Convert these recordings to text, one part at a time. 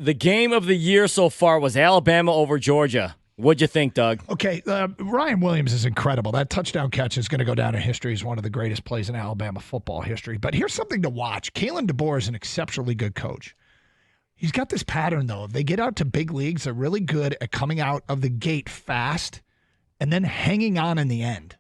The game of the year so far was Alabama over Georgia. What'd you think, Doug? Okay, Ryan Williams is incredible. That touchdown catch is going to go down in history as one of the greatest plays in Alabama football history. But here's something to watch. Kalen DeBoer is an exceptionally good coach. He's got this pattern, though. If they get out to big leagues, they're really good at coming out of the gate fast and then hanging on in the end.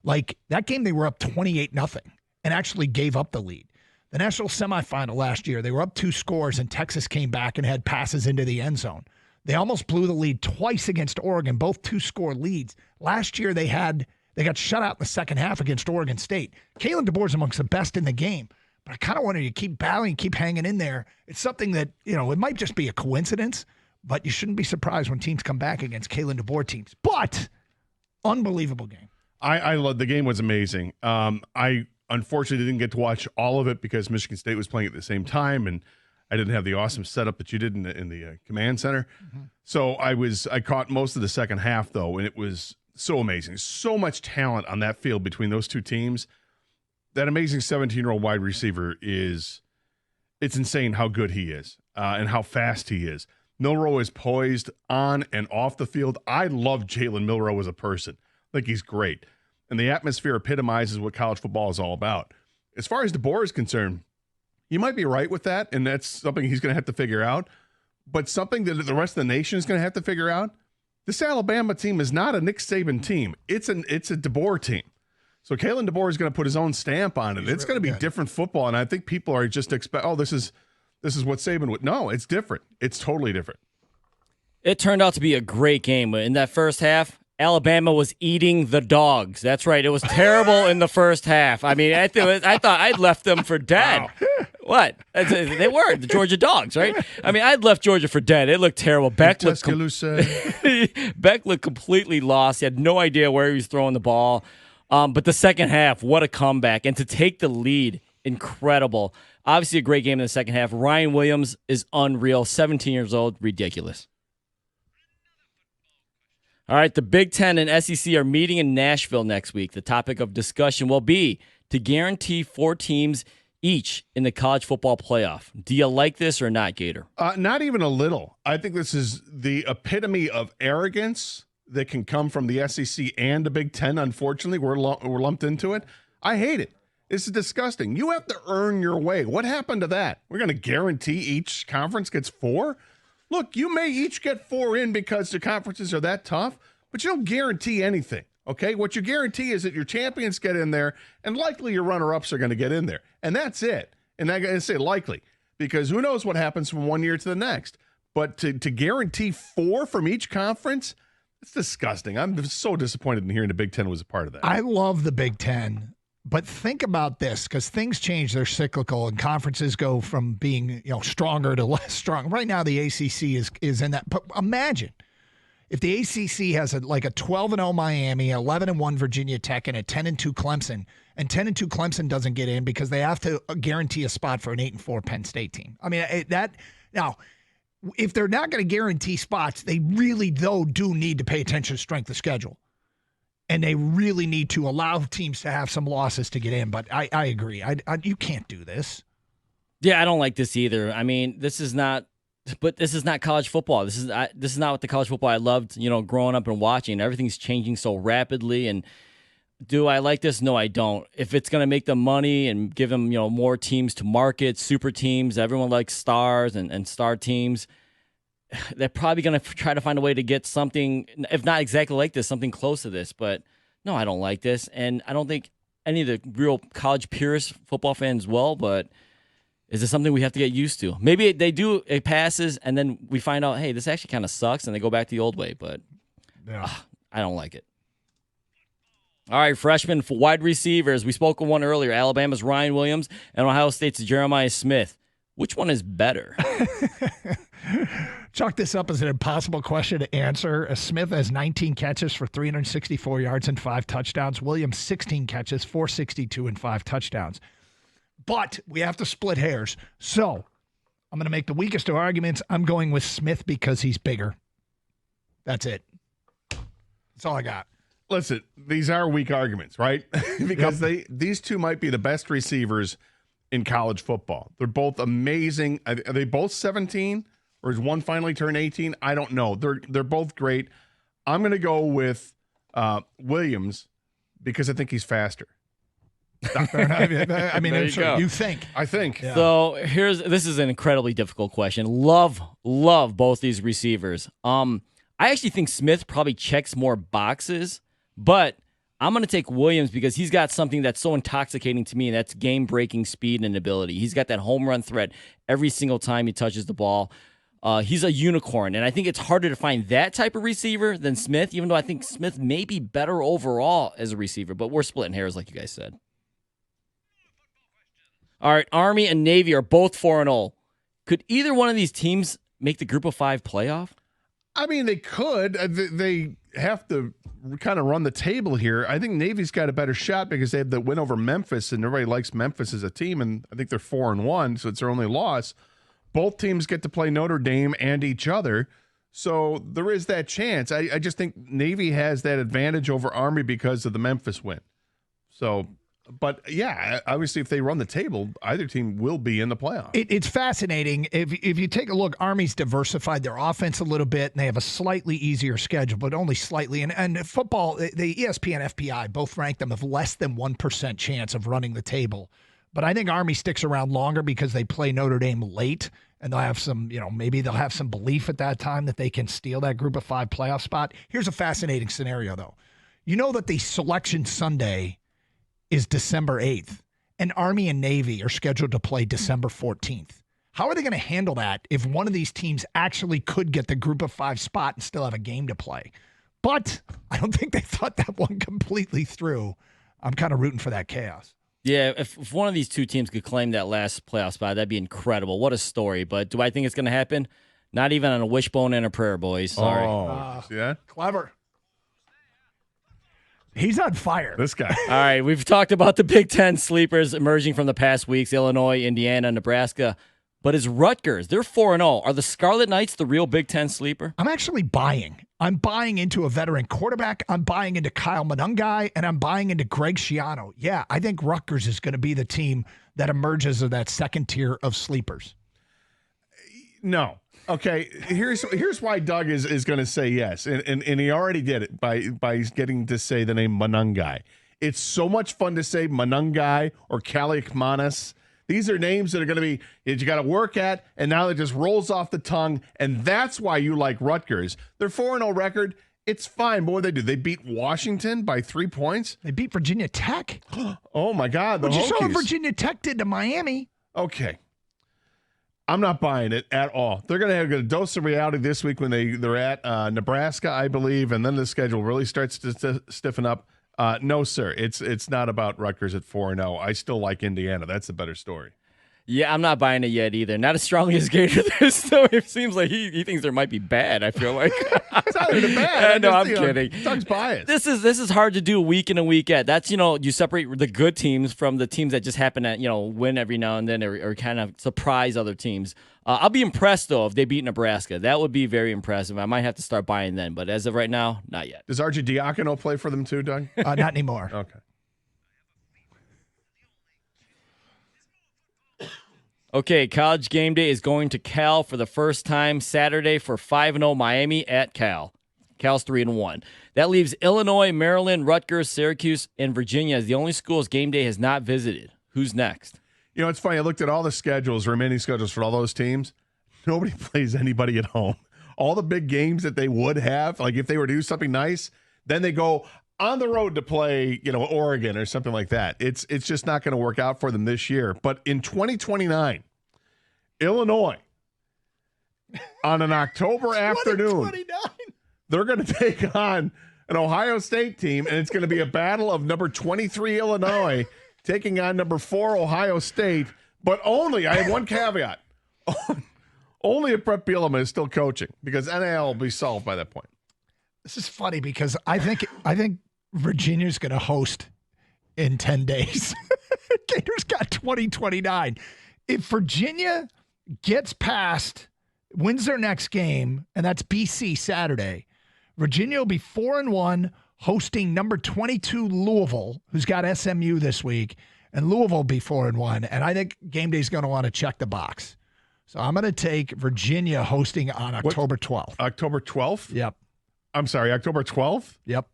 Like that game, they were up 28-0 and actually gave up the lead. The national semifinal last year, they were up 2 scores, and Texas came back and had passes into the end zone. They almost blew the lead twice against Oregon, both 2-score leads. Last year, they got shut out in the second half against Oregon State. Kalen DeBoer is amongst the best in the game, but I kind of wanted you to keep battling, keep hanging in there. It's something that, it might just be a coincidence, but you shouldn't be surprised when teams come back against Kalen DeBoer teams. But unbelievable game. I love the game. Was amazing. I unfortunately didn't get to watch all of it because Michigan State was playing at the same time, and I didn't have the awesome setup that you did in the command center. Mm-hmm. So I caught most of the second half, though, and it was so amazing. So much talent on that field between those two teams. That amazing 17-year-old wide receiver it's insane how good he is and how fast he is. Milroe is poised on and off the field. I love Jalen Milroe as a person. I think he's great. And the atmosphere epitomizes what college football is all about. As far as DeBoer is concerned, you might be right with that, and that's something he's going to have to figure out. But something that the rest of the nation is going to have to figure out, this Alabama team is not a Nick Saban team. It's a DeBoer team. So Kalen DeBoer is going to put his own stamp on it. It's going to be different football, and I think people are just this is what Saban would. No, it's different. It's totally different. It turned out to be a great game. In that first half, Alabama was eating the dogs. That's right. It was terrible in the first half. I mean, I thought I'd left them for dead. Wow. What? They were the Georgia dogs, right? I mean, I'd left Georgia for dead. It looked terrible. Beck looked completely lost. He had no idea where he was throwing the ball. But the second half, what a comeback. And to take the lead, incredible. Obviously a great game in the second half. Ryan Williams is unreal. 17 years old. Ridiculous. All right, the Big Ten and SEC are meeting in Nashville next week. The topic of discussion will be to guarantee 4 teams each in the college football playoff. Do you like this or not, Gator? Not even a little. I think this is the epitome of arrogance that can come from the SEC and the Big Ten. Unfortunately, we're lumped into it. I hate it. This is disgusting. You have to earn your way. What happened to that? We're going to guarantee each conference gets 4? Look, you may each get 4 in because the conferences are that tough, but you don't guarantee anything, okay? What you guarantee is that your champions get in there, and likely your runner-ups are going to get in there. And that's it. And I'm going to say likely, because who knows what happens from one year to the next. But to guarantee 4 from each conference, it's disgusting. I'm so disappointed in hearing the Big Ten was a part of that. I love the Big Ten. But think about this, because things change. They're cyclical, and conferences go from being stronger to less strong. Right now, the ACC is in that. But imagine if the ACC has a 12-0 Miami, 11-1 Virginia Tech, and a 10-2 Clemson, and 10-2 Clemson doesn't get in because they have to guarantee a spot for an 8-4 Penn State team. I mean, now, if they're not going to guarantee spots, they really do need to pay attention to strength of schedule. And they really need to allow teams to have some losses to get in. But I agree. You can't do this. Yeah, I don't like this either. I mean, this is not college football. This is not what the college football I loved, growing up and watching. Everything's changing so rapidly. And do I like this? No, I don't. If it's going to make them money and give them, more teams to market, super teams, everyone likes stars and star teams. They're probably going to try to find a way to get something, if not exactly like this, something close to this. But no, I don't like this. And I don't think any of the real college purist football fans will. But is this something we have to get used to? Maybe they do, it passes, and then we find out, hey, this actually kind of sucks, and they go back the old way. But I don't like it. All right, freshmen for wide receivers. We spoke of one earlier. Alabama's Ryan Williams and Ohio State's Jeremiah Smith. Which one is better? Chalk this up as an impossible question to answer. Smith has 19 catches for 364 yards and 5 touchdowns. Williams, 16 catches, 462 and 5 touchdowns. But we have to split hairs. So I'm going to make the weakest of arguments. I'm going with Smith because he's bigger. That's it. That's all I got. Listen, these are weak arguments, right? Because these two might be the best receivers in college football. They're both amazing. Are they both 17? or has one finally turned 18? I don't know. They're both great. I'm going to go with Williams because I think he's faster. I mean, There you go. you think. I think. Yeah. So this is an incredibly difficult question. Love both these receivers. I actually think Smith probably checks more boxes, but I'm going to take Williams because he's got something that's so intoxicating to me, and that's game-breaking speed and ability. He's got that home run threat every single time he touches the ball. He's a unicorn, and I think it's harder to find that type of receiver than Smith, even though I think Smith may be better overall as a receiver, but we're splitting hairs like you guys said. All right, Army and Navy are both 4-0. Could either one of these teams make the Group of 5 playoff? I mean, they could. They have to kind of run the table here. I think Navy's got a better shot because they have the win over Memphis, and everybody likes Memphis as a team, and I think they're 4-1, so it's their only loss. Both teams get to play Notre Dame and each other, so there is that chance. I just think Navy has that advantage over Army because of the Memphis win. So... But, yeah, obviously if they run the table, either team will be in the playoffs. It's fascinating. If you take a look, Army's diversified their offense a little bit, and they have a slightly easier schedule, but only slightly. And football, the ESPN FPI both rank them of less than 1% chance of running the table. But I think Army sticks around longer because they play Notre Dame late, and they'll have some, maybe they'll have some belief at that time that they can steal that Group of 5 playoff spot. Here's a fascinating scenario, though. You know that the Selection Sunday is December 8th, and Army and Navy are scheduled to play December 14th. How are they going to handle that if one of these teams actually could get the Group of 5 spot and still have a game to play? But I don't think they thought that one completely through. I'm kind of rooting for that chaos. Yeah, if one of these two teams could claim that last playoff spot, that'd be incredible. What a story. But do I think it's going to happen? Not even on a wishbone and a prayer, boys. Sorry. Yeah. Clever. He's on fire. This guy. All right, we've talked about the Big Ten sleepers emerging from the past weeks, Illinois, Indiana, Nebraska. But is Rutgers, they're 4-0. Are the Scarlet Knights the real Big Ten sleeper? I'm actually buying. I'm buying into a veteran quarterback. I'm buying into Kyle Monungai, and I'm buying into Greg Schiano. Yeah, I think Rutgers is going to be the team that emerges of that second tier of sleepers. No. Okay, here's why Doug is going to say yes, and he already did it by getting to say the name Monungai. It's so much fun to say Monungai or Kaliakmanis. These are names that are going to be you got to work at, and now it just rolls off the tongue, and that's why you like Rutgers. Their 4-0 record, it's fine. But what did they do? They beat Washington by 3 points. They beat Virginia Tech. Oh my God! But you saw what Virginia Tech did to Miami. Okay. I'm not buying it at all. They're going to have a dose of reality this week when they're at Nebraska, I believe, and then the schedule really starts to stiffen up. No, sir. It's not about Rutgers at 4-0. I still like Indiana. That's the better story. Yeah, I'm not buying it yet either. Not as strongly as Gator. So it seems like he thinks there might be bad, I feel like. It's not even bad. No, I'm kidding. Doug's biased. This is hard to do week in and week out. That's, you separate the good teams from the teams that just happen to, win every now and then or kind of surprise other teams. I'll be impressed, though, if they beat Nebraska. That would be very impressive. I might have to start buying then, but as of right now, not yet. Does Archie Diacono play for them too, Doug? Not anymore. Okay. Okay, College Game Day is going to Cal for the first time Saturday for 5-0 Miami at Cal. Cal's 3-1. That leaves Illinois, Maryland, Rutgers, Syracuse, and Virginia as the only schools Game Day has not visited. Who's next? It's funny. I looked at all the remaining schedules for all those teams. Nobody plays anybody at home. All the big games that they would have, like if they were to do something nice, then they go on the road to play, Oregon or something like that. It's just not going to work out for them this year. But in 2029, Illinois, on an October afternoon, they're going to take on an Ohio State team, and it's going to be a battle of number 23 Illinois taking on number 4 Ohio State. But only, I have one caveat, only if Brett Bielema is still coaching, because NIL will be solved by that point. This is funny because I think Virginia's going to host in 10 days. Gator's got 2029. If Virginia gets past, wins their next game, and that's BC Saturday, Virginia will be 4-1, hosting number 22 Louisville, who's got SMU this week, and Louisville will be 4-1. And I think Game Day's going to want to check the box. So I'm going to take Virginia hosting on October 12th. October 12th? Yep. I'm sorry, October 12th? Yep.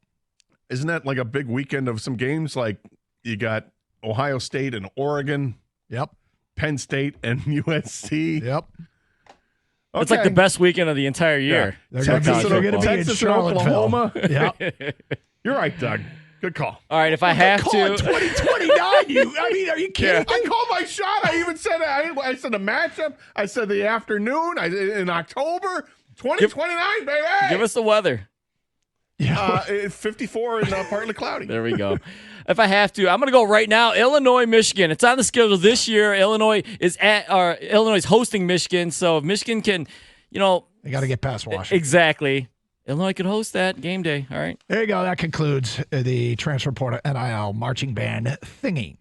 Isn't that like a big weekend of some games? Like you got Ohio State and Oregon. Yep. Penn State and USC. Yep. Okay. It's like the best weekend of the entire year. They're Texas, going to be in Texas and Charlottesville. Oklahoma. Yep. You're right, Doug. Good call. All right, if I have Call to. it 2029. I mean, are you kidding? I called my shot. I even said I said a matchup. I said the afternoon. In October 2029, baby. Give us the weather. Yeah. 54 and partly cloudy. There we go. If I have to, I'm going to go right now. Illinois, Michigan. It's on the schedule this year. Illinois is hosting Michigan. So if Michigan can, they got to get past Washington. Exactly. Illinois could host that game day. All right. There you go. That concludes the transfer portal NIL marching band thingy.